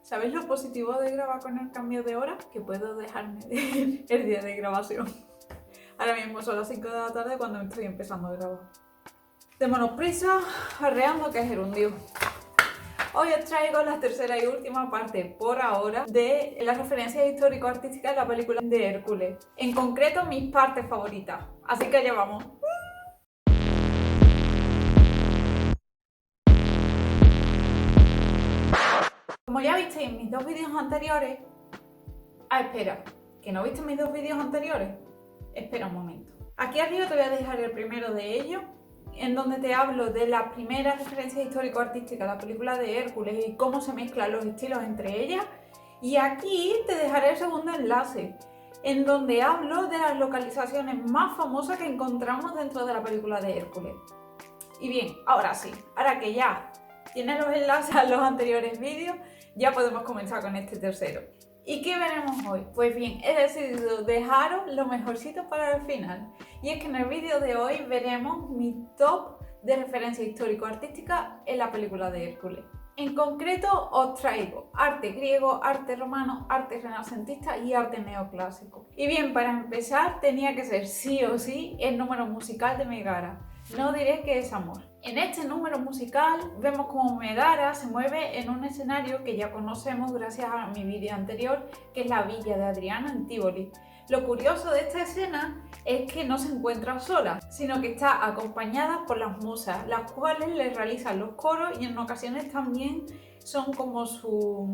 ¿Sabéis lo positivo de grabar con el cambio de hora? Que puedo dejarme el día de grabación. Ahora mismo son las 5 de la tarde cuando me estoy empezando a grabar. Démonos prisa, arreando que es gerundio. Hoy os traigo la tercera y última parte, por ahora, de las referencias histórico-artísticas de la película de Hércules. En concreto, mis partes favoritas. Así que allá vamos. Como ya visteis en mis dos vídeos anteriores... espera, ¿que no viste mis dos vídeos anteriores? Espera un momento. Aquí arriba te voy a dejar el primero de ellos, en donde te hablo de las primeras referencias histórico-artísticas de la película de Hércules y cómo se mezclan los estilos entre ellas. Y aquí te dejaré el segundo enlace, en donde hablo de las localizaciones más famosas que encontramos dentro de la película de Hércules. Y bien, ahora sí, ahora que ya tienes los enlaces a los anteriores vídeos, ya podemos comenzar con este tercero. ¿Y qué veremos hoy? Pues bien, he decidido dejaros lo mejorcito para el final. Y es que en el vídeo de hoy veremos mi top de referencia histórico-artística en la película de Hércules. En concreto os traigo arte griego, arte romano, arte renacentista y arte neoclásico. Y bien, para empezar tenía que ser sí o sí el número musical de Megara. No diré que es amor. En este número musical vemos cómo Megara se mueve en un escenario que ya conocemos gracias a mi vídeo anterior, que es la villa de Adriano en Tívoli. Lo curioso de esta escena es que no se encuentra sola, sino que está acompañada por las musas, las cuales le realizan los coros y en ocasiones también son como su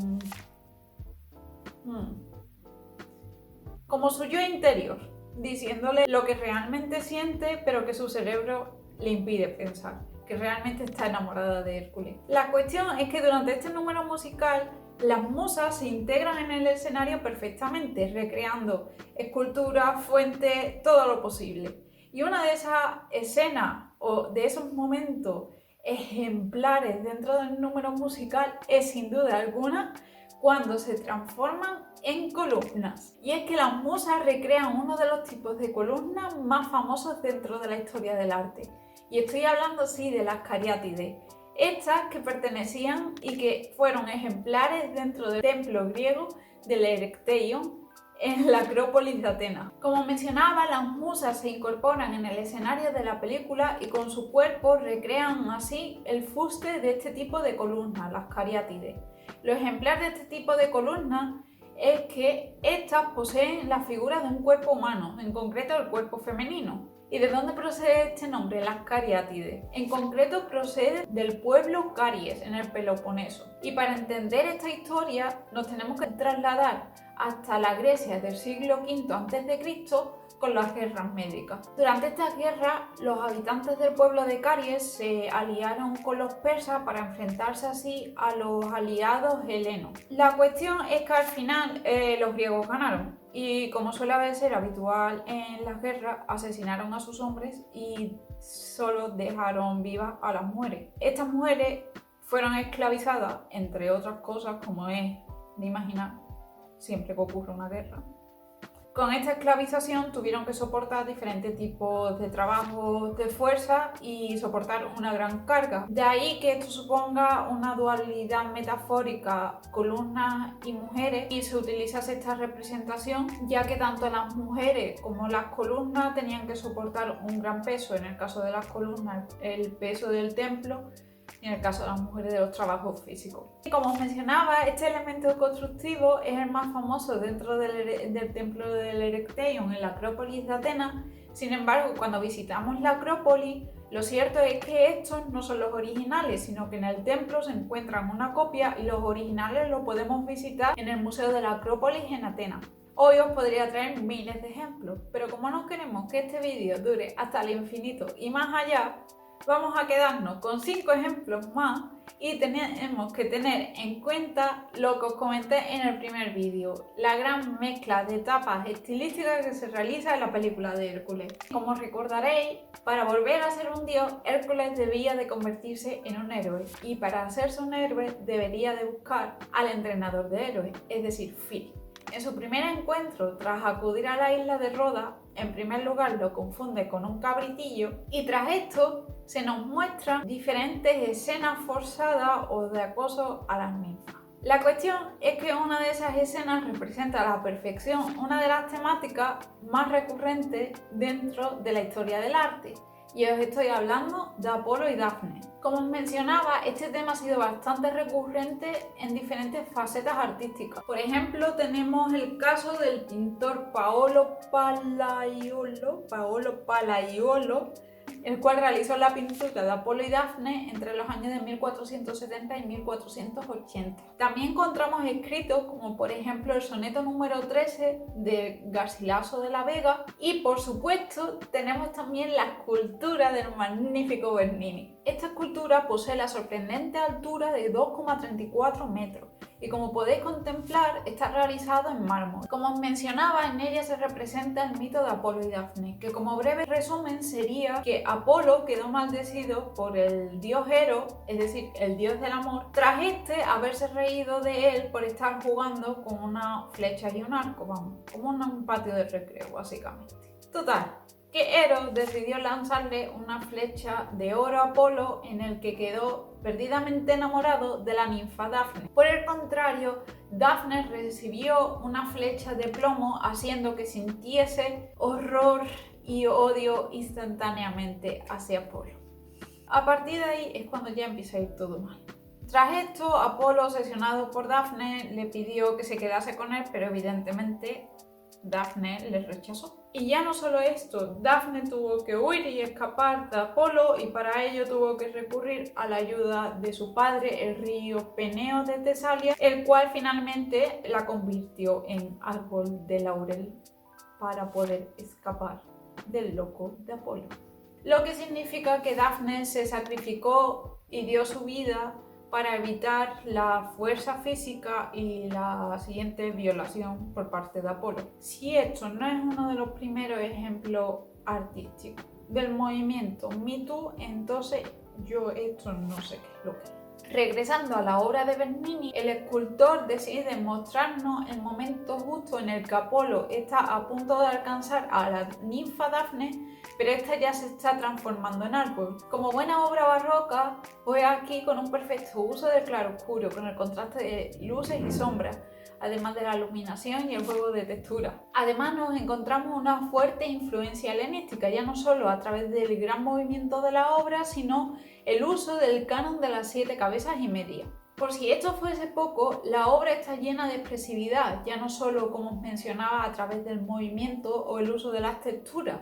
yo interior, diciéndole lo que realmente siente, pero que su cerebro le impide pensar, que realmente está enamorada de Hércules. La cuestión es que durante este número musical las musas se integran en el escenario perfectamente, recreando esculturas, fuentes, todo lo posible. Y una de esas escenas o de esos momentos ejemplares dentro del número musical es sin duda alguna cuando se transforman en columnas. Y es que las musas recrean uno de los tipos de columnas más famosos dentro de la historia del arte. Y estoy hablando, sí, de las cariátides. Estas que pertenecían y que fueron ejemplares dentro del templo griego del Erechtheion en la Acrópolis de Atenas. Como mencionaba, las musas se incorporan en el escenario de la película y con su cuerpo recrean así el fuste de este tipo de columnas, las cariátides. Lo ejemplar de este tipo de columnas es que estas poseen la figura de un cuerpo humano, en concreto el cuerpo femenino. ¿Y de dónde procede este nombre, las cariátides? En concreto procede del pueblo Caries, en el Peloponeso. Y para entender esta historia nos tenemos que trasladar hasta la Grecia del siglo V a.C. con las guerras médicas. Durante estas guerras, los habitantes del pueblo de Caries se aliaron con los persas para enfrentarse así a los aliados helenos. La cuestión es que al final los griegos ganaron. Y como suele ser habitual en las guerras, asesinaron a sus hombres y solo dejaron vivas a las mujeres. Estas mujeres fueron esclavizadas, entre otras cosas, como es de imaginar, siempre que ocurre una guerra. Con esta esclavización tuvieron que soportar diferentes tipos de trabajos de fuerza y soportar una gran carga. De ahí que esto suponga una dualidad metafórica, columnas y mujeres, y se utilizase esta representación, ya que tanto las mujeres como las columnas tenían que soportar un gran peso, en el caso de las columnas el peso del templo, y en el caso de las mujeres de los trabajos físicos. Y como os mencionaba, este elemento constructivo es el más famoso dentro del templo del Erechtheion en la Acrópolis de Atenas. Sin embargo, cuando visitamos la Acrópolis, lo cierto es que estos no son los originales, sino que en el templo se encuentran una copia y los originales los podemos visitar en el Museo de la Acrópolis en Atenas. Hoy os podría traer miles de ejemplos, pero como no queremos que este vídeo dure hasta el infinito y más allá, vamos a quedarnos con 5 ejemplos más y tenemos que tener en cuenta lo que os comenté en el primer vídeo, la gran mezcla de etapas estilísticas que se realiza en la película de Hércules. Como recordaréis, para volver a ser un dios, Hércules debía de convertirse en un héroe y para hacerse un héroe debería de buscar al entrenador de héroes, es decir, Fili. En su primer encuentro, tras acudir a la isla de Rodas, en primer lugar lo confunde con un cabritillo y tras esto se nos muestran diferentes escenas forzadas o de acoso a las ninfas. La cuestión es que una de esas escenas representa a la perfección una de las temáticas más recurrentes dentro de la historia del arte. Y os estoy hablando de Apolo y Dafne. Como os mencionaba, este tema ha sido bastante recurrente en diferentes facetas artísticas. Por ejemplo, tenemos el caso del pintor Paolo Palaiolo, el cual realizó la pintura de Apolo y Dafne entre los años de 1470 y 1480. También encontramos escritos como por ejemplo el soneto número 13 de Garcilaso de la Vega, y por supuesto tenemos también la escultura del magnífico Bernini. Esta escultura posee la sorprendente altura de 2,34 metros y, como podéis contemplar, está realizado en mármol. Como os mencionaba, en ella se representa el mito de Apolo y Dafne, que como breve resumen sería que Apolo quedó maldecido por el dios Eros, es decir, el dios del amor, tras este haberse reído de él por estar jugando con una flecha y un arco, vamos, como un patio de recreo básicamente. Total, que Eros decidió lanzarle una flecha de oro a Apolo, en el que quedó perdidamente enamorado de la ninfa Dafne. Por el contrario, Dafne recibió una flecha de plomo, haciendo que sintiese horror y odio instantáneamente hacia Apolo. A partir de ahí es cuando ya empieza a ir todo mal. Tras esto, Apolo, obsesionado por Dafne, le pidió que se quedase con él, pero evidentemente Dafne le rechazó. Y ya no solo esto, Dafne tuvo que huir y escapar de Apolo, y para ello tuvo que recurrir a la ayuda de su padre, el río Peneo de Tesalia, el cual finalmente la convirtió en árbol de laurel para poder escapar del loco de Apolo. Lo que significa que Dafne se sacrificó y dio su vida para evitar la fuerza física y la siguiente violación por parte de Apolo. Si esto no es uno de los primeros ejemplos artísticos del movimiento Me Too, entonces yo esto no sé qué es lo que es. Regresando a la obra de Bernini, el escultor decide mostrarnos el momento justo en el que Apolo está a punto de alcanzar a la ninfa Dafne, pero esta ya se está transformando en árbol. Como buena obra barroca, pues aquí con un perfecto uso del claroscuro, con el contraste de luces y sombras, además de la iluminación y el juego de textura. Además nos encontramos una fuerte influencia helenística, ya no solo a través del gran movimiento de la obra, sino el uso del canon de las 7 cabezas y media. Por si esto fuese poco, la obra está llena de expresividad, ya no solo, como os mencionaba, a través del movimiento o el uso de las texturas,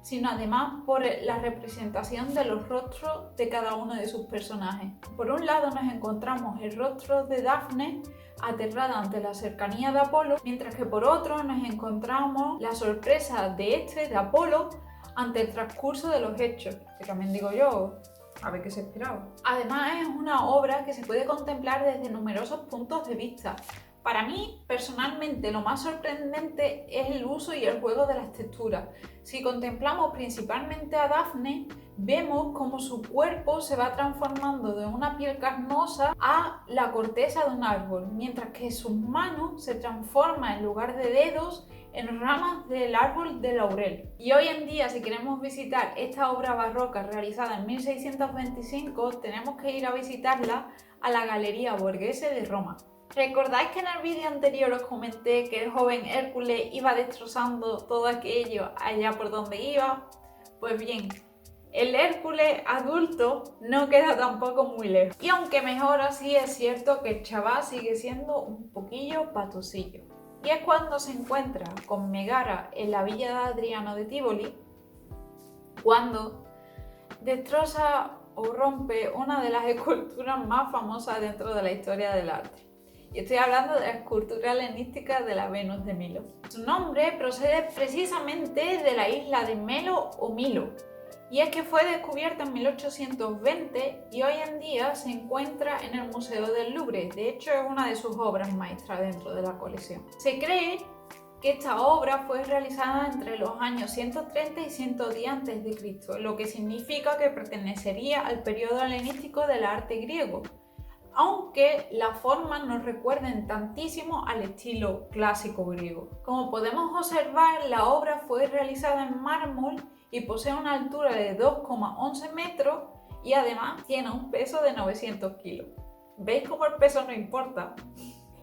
sino además por la representación de los rostros de cada uno de sus personajes. Por un lado nos encontramos el rostro de Dafne, aterrada ante la cercanía de Apolo, mientras que por otro nos encontramos la sorpresa de Apolo, ante el transcurso de los hechos, que también digo yo, a ver qué se esperaba. Además es una obra que se puede contemplar desde numerosos puntos de vista. Para mí, personalmente, lo más sorprendente es el uso y el juego de las texturas. Si contemplamos principalmente a Dafne, vemos cómo su cuerpo se va transformando de una piel carnosa a la corteza de un árbol, mientras que sus manos se transforman, en lugar de dedos, en ramas del árbol de laurel. Y hoy en día, si queremos visitar esta obra barroca realizada en 1625, tenemos que ir a visitarla a la Galería Borghese de Roma. ¿Recordáis que en el vídeo anterior os comenté que el joven Hércules iba destrozando todo aquello allá por donde iba? Pues bien, el Hércules adulto no queda tampoco muy lejos. Y aunque mejor así, es cierto que el chaval sigue siendo un poquillo patosillo. Y es cuando se encuentra con Megara en la villa de Adriano de Tívoli, cuando destroza o rompe una de las esculturas más famosas dentro de la historia del arte. Y estoy hablando de la escultura helenística de la Venus de Milo. Su nombre procede precisamente de la isla de Melo o Milo, y es que fue descubierta en 1820 y hoy en día se encuentra en el Museo del Louvre. De hecho, es una de sus obras maestras dentro de la colección. Se cree que esta obra fue realizada entre los años 130 y 110 a.C., lo que significa que pertenecería al periodo helenístico del arte griego, aunque las formas nos recuerden tantísimo al estilo clásico griego. Como podemos observar, la obra fue realizada en mármol y posee una altura de 2,11 metros y además tiene un peso de 900 kilos. ¿Veis cómo el peso no importa?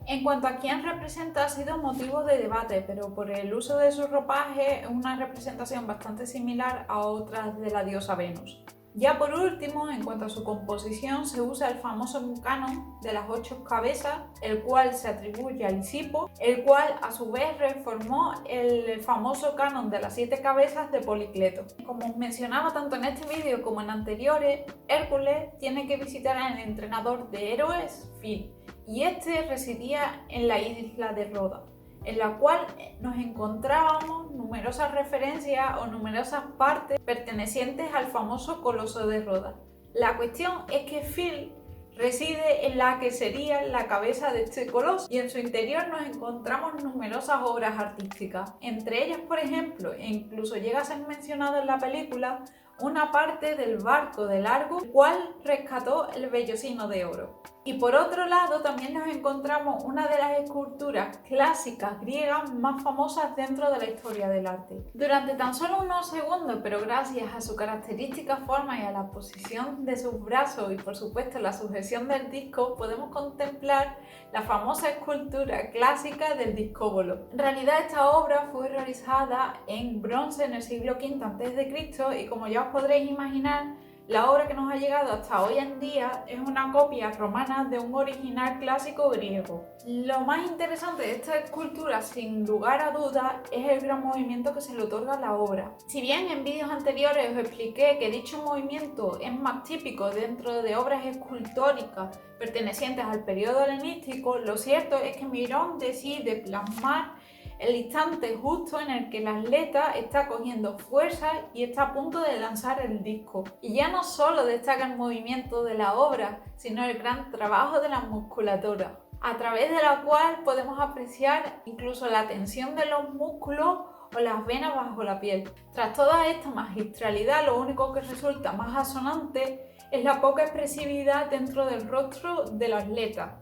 En cuanto a quién representa, ha sido motivo de debate, pero por el uso de su ropaje es una representación bastante similar a otras de la diosa Venus. Ya por último, en cuanto a su composición, se usa el famoso canon de las 8 cabezas, el cual se atribuye a Lisipo, el cual a su vez reformó el famoso canon de las 7 cabezas de Policleto. Como os mencionaba tanto en este vídeo como en anteriores, Hércules tiene que visitar al entrenador de héroes, Phil, y este residía en la isla de Roda, en la cual nos encontrábamos numerosas referencias o numerosas partes pertenecientes al famoso Coloso de Rodas. La cuestión es que Phil reside en la que sería la cabeza de este coloso y en su interior nos encontramos numerosas obras artísticas. Entre ellas, por ejemplo, e incluso llega a ser mencionado en la película, una parte del barco de Largo, el cual rescató el vellocino de oro. Y por otro lado también nos encontramos una de las esculturas clásicas griegas más famosas dentro de la historia del arte. Durante tan solo unos segundos, pero gracias a su característica forma y a la posición de sus brazos y por supuesto la sujeción del disco, podemos contemplar la famosa escultura clásica del discóbolo. En realidad esta obra fue realizada en bronce en el siglo V a.C. y como ya os podréis imaginar, la obra que nos ha llegado hasta hoy en día es una copia romana de un original clásico griego. Lo más interesante de esta escultura, sin lugar a dudas, es el gran movimiento que se le otorga a la obra. Si bien en vídeos anteriores os expliqué que dicho movimiento es más típico dentro de obras escultóricas pertenecientes al periodo helenístico, lo cierto es que Mirón decide plasmar el instante justo en el que el atleta está cogiendo fuerza y está a punto de lanzar el disco. Y ya no solo destaca el movimiento de la obra, sino el gran trabajo de la musculatura, a través de la cual podemos apreciar incluso la tensión de los músculos o las venas bajo la piel. Tras toda esta magistralidad, lo único que resulta más asonante es la poca expresividad dentro del rostro del atleta.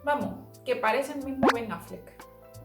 Vamos, que parece el mismo Ben Affleck.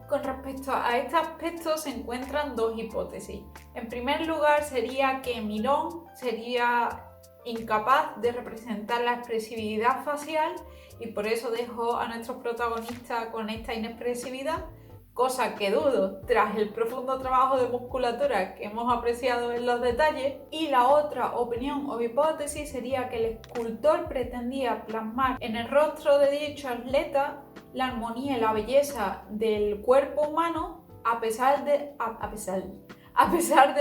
Con respecto a este aspecto se encuentran dos hipótesis. En primer lugar sería que Mirón sería incapaz de representar la expresividad facial y por eso dejó a nuestro protagonista con esta inexpresividad, cosa que dudo tras el profundo trabajo de musculatura que hemos apreciado en los detalles. Y la otra opinión o hipótesis sería que el escultor pretendía plasmar en el rostro de dicho atleta la armonía y la belleza del cuerpo humano a pesar de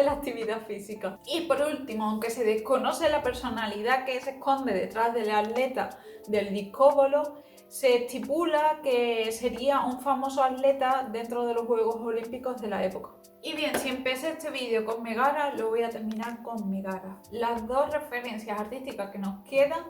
la actividad física. Y por último, aunque se desconoce la personalidad que se esconde detrás del atleta del discóbolo, se estipula que sería un famoso atleta dentro de los Juegos Olímpicos de la época. Y bien, si empecé este vídeo con Megara, lo voy a terminar con Megara. Las dos referencias artísticas que nos quedan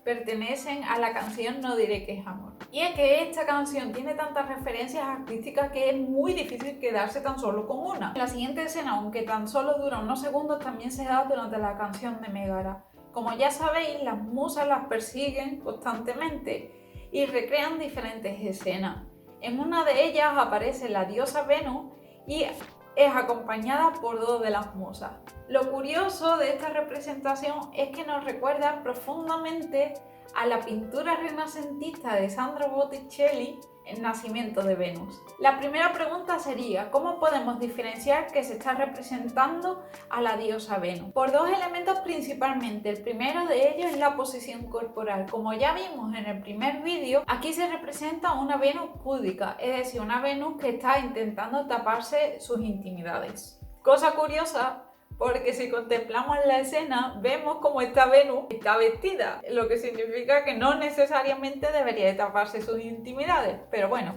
pertenecen a la canción No diré que es amor. Y es que esta canción tiene tantas referencias artísticas que es muy difícil quedarse tan solo con una. La siguiente escena, aunque tan solo dura unos segundos, también se da durante la canción de Megara. Como ya sabéis, las musas las persiguen constantemente y recrean diferentes escenas. En una de ellas aparece la diosa Venus y es acompañada por dos de las musas. Lo curioso de esta representación es que nos recuerda profundamente a la pintura renacentista de Sandro Botticelli, El nacimiento de Venus. La primera pregunta sería, ¿cómo podemos diferenciar que se está representando a la diosa Venus? Por dos elementos principalmente. El primero de ellos es la posición corporal. Como ya vimos en el primer vídeo, aquí se representa una Venus púdica, es decir, una Venus que está intentando taparse sus intimidades. Cosa curiosa, porque si contemplamos la escena vemos como esta Venus está vestida, lo que significa que no necesariamente debería de taparse sus intimidades, pero bueno,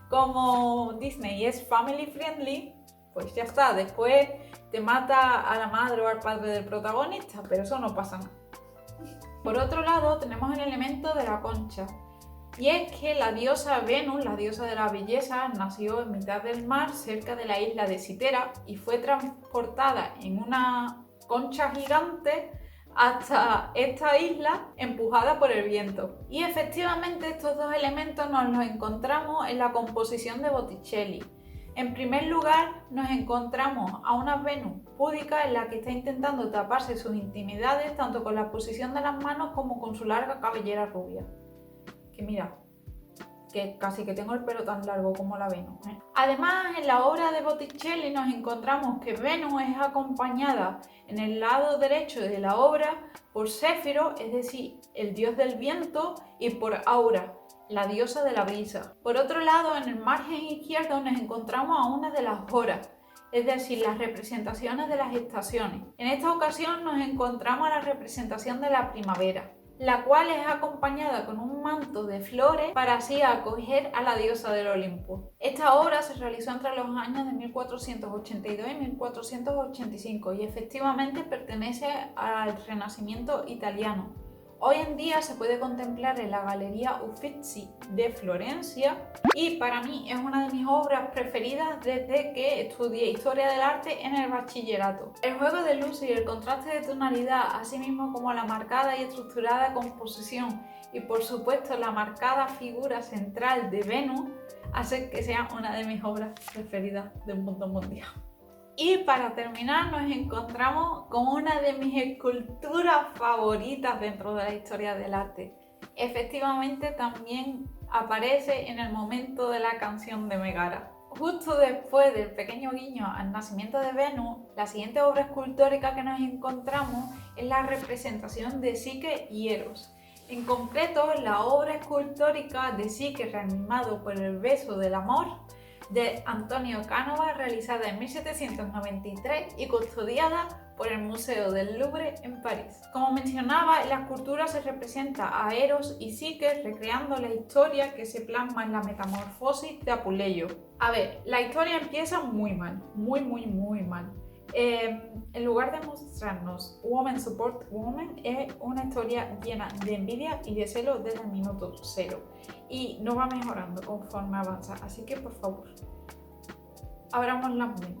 como Disney es family friendly, pues ya está, después te mata a la madre o al padre del protagonista, pero eso no pasa nada. Por otro lado tenemos el elemento de la concha. Y es que la diosa Venus, la diosa de la belleza, nació en mitad del mar cerca de la isla de Citera y fue transportada en una concha gigante hasta esta isla empujada por el viento. Y efectivamente estos dos elementos nos los encontramos en la composición de Botticelli. En primer lugar nos encontramos a una Venus púdica en la que está intentando taparse sus intimidades tanto con la posición de las manos como con su larga cabellera rubia. que mira, que casi que tengo el pelo tan largo como la Venus, ¿eh? Además, en la obra de Botticelli nos encontramos que Venus es acompañada en el lado derecho de la obra por Céfiro, es decir, el dios del viento, y por Aura, la diosa de la brisa. Por otro lado, en el margen izquierdo nos encontramos a una de las horas, es decir, las representaciones de las estaciones. En esta ocasión nos encontramos a la representación de la primavera, la cual es acompañada con un manto de flores para así acoger a la diosa del Olimpo. Esta obra se realizó entre los años de 1482 y 1485 y efectivamente pertenece al Renacimiento italiano. Hoy en día se puede contemplar en la Galería Uffizi de Florencia y para mí es una de mis obras preferidas desde que estudié Historia del Arte en el bachillerato. El juego de luz y el contraste de tonalidad, así mismo como la marcada y estructurada composición y por supuesto la marcada figura central de Venus, hace que sea una de mis obras preferidas del mundo mundial. Y para terminar nos encontramos con una de mis esculturas favoritas dentro de la historia del arte. Efectivamente también aparece en el momento de la canción de Megara. Justo después del pequeño guiño al nacimiento de Venus, la siguiente obra escultórica que nos encontramos es la representación de Psique y Eros. En concreto, la obra escultórica de Psique reanimado por el beso del amor de Antonio Canova, realizada en 1793 y custodiada por el Museo del Louvre en París. Como mencionaba, en la escultura se representa a Eros y Psique recreando la historia que se plasma en la metamorfosis de Apuleyo. A ver, la historia empieza muy mal, muy mal. En lugar de mostrarnos Woman Support Woman, es una historia llena de envidia y de celo desde el minuto cero y no va mejorando conforme avanza, así que por favor, abramos la mente.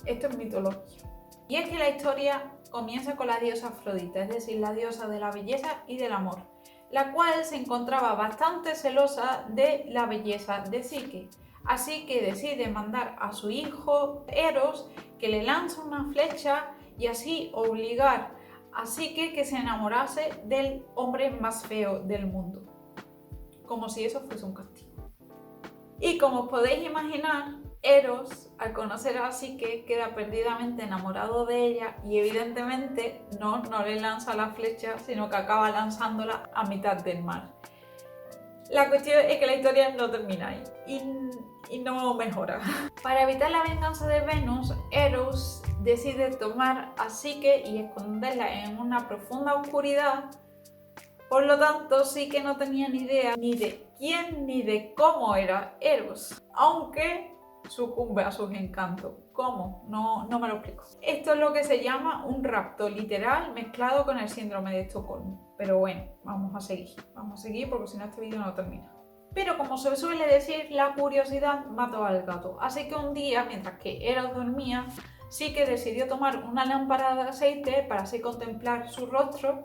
Esto es mitología. Y es que la historia comienza con la diosa Afrodita, es decir, la diosa de la belleza y del amor, la cual se encontraba bastante celosa de la belleza de Psique. Así que decide mandar a su hijo Eros que le lanza una flecha y así obligar a Psique que se enamorase del hombre más feo del mundo. Como si eso fuese un castigo. Y como os podéis imaginar, Eros, al conocer a Psique, queda perdidamente enamorado de ella y evidentemente no le lanza la flecha, sino que acaba lanzándola a mitad del mar. La cuestión es que la historia no termina ahí y no mejora. Para evitar la venganza de Venus, Eros decide tomar a Psique y esconderla en una profunda oscuridad. Por lo tanto, Psique no tenía ni idea ni de quién ni de cómo era Eros, aunque sucumbe a sus encantos. ¿Cómo? No me lo explico. Esto es lo que se llama un rapto literal mezclado con el síndrome de Estocolmo. Pero bueno, vamos a seguir porque si no este vídeo no termina. Pero como se suele decir, la curiosidad mató al gato. Así que un día, mientras que Eros dormía, Psique decidió tomar una lámpara de aceite para así contemplar su rostro,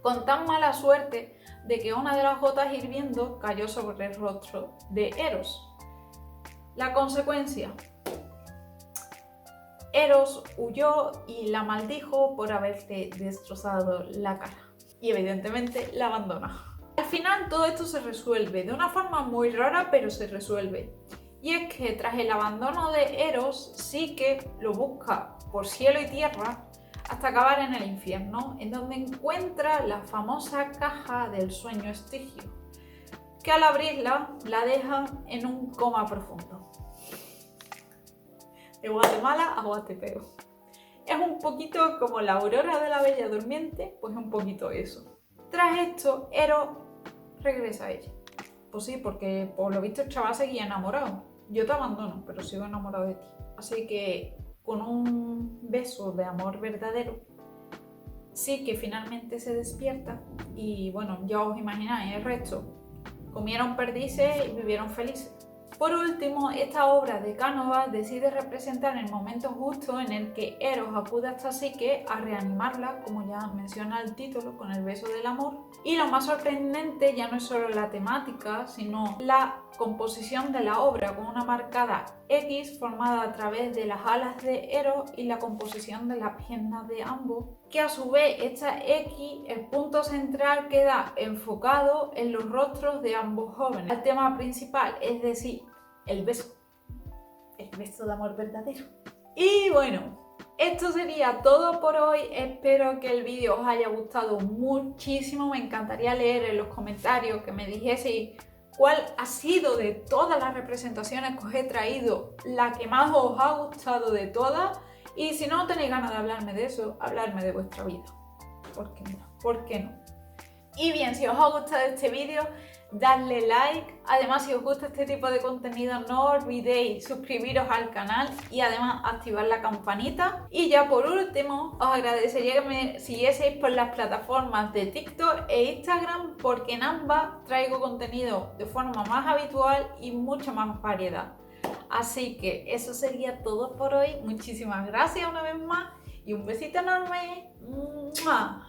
con tan mala suerte de que una de las gotas hirviendo cayó sobre el rostro de Eros. La consecuencia: Eros huyó y la maldijo por haberle destrozado la cara. Y evidentemente la abandona. Al final todo esto se resuelve de una forma muy rara, pero se resuelve. Y es que tras el abandono de Eros, Psique lo busca por cielo y tierra hasta acabar en el infierno, en donde encuentra la famosa caja del sueño Estigio, que al abrirla la deja en un coma profundo. De Guatemala a Guatepeo. Es un poquito como la aurora de la Bella Durmiente, pues un poquito eso. Tras esto, Eros regresa a ella. Pues sí, porque por lo visto el chaval seguía enamorado. Yo te abandono, pero sigo enamorado de ti. Así que con un beso de amor verdadero, sí que finalmente se despierta y bueno, ya os imagináis el resto. Comieron perdices y vivieron felices. Por último, esta obra de Canova decide representar el momento justo en el que Eros acude hasta Psique a reanimarla, como ya menciona el título, con el beso del amor. Y lo más sorprendente ya no es solo la temática, sino la composición de la obra, con una marcada X formada a través de las alas de Eros y la composición de las piernas de ambos, que a su vez esta X, el punto central, queda enfocado en los rostros de ambos jóvenes. El tema principal, es decir, el beso de amor verdadero. Y bueno, esto sería todo por hoy. Espero que el vídeo os haya gustado muchísimo. Me encantaría leer en los comentarios que me dijeseis cuál ha sido de todas las representaciones que os he traído la que más os ha gustado de todas. Y si no tenéis ganas de hablarme de eso, hablarme de vuestra vida. ¿Por qué no? ¿Por qué no? Y bien, si os ha gustado este vídeo, dadle like. Además, si os gusta este tipo de contenido, no olvidéis suscribiros al canal y además activar la campanita. Y ya por último, os agradecería que me siguieseis por las plataformas de TikTok e Instagram, porque en ambas traigo contenido de forma más habitual y mucha más variedad. Así que eso sería todo por hoy. Muchísimas gracias una vez más y un besito enorme. ¡Mua!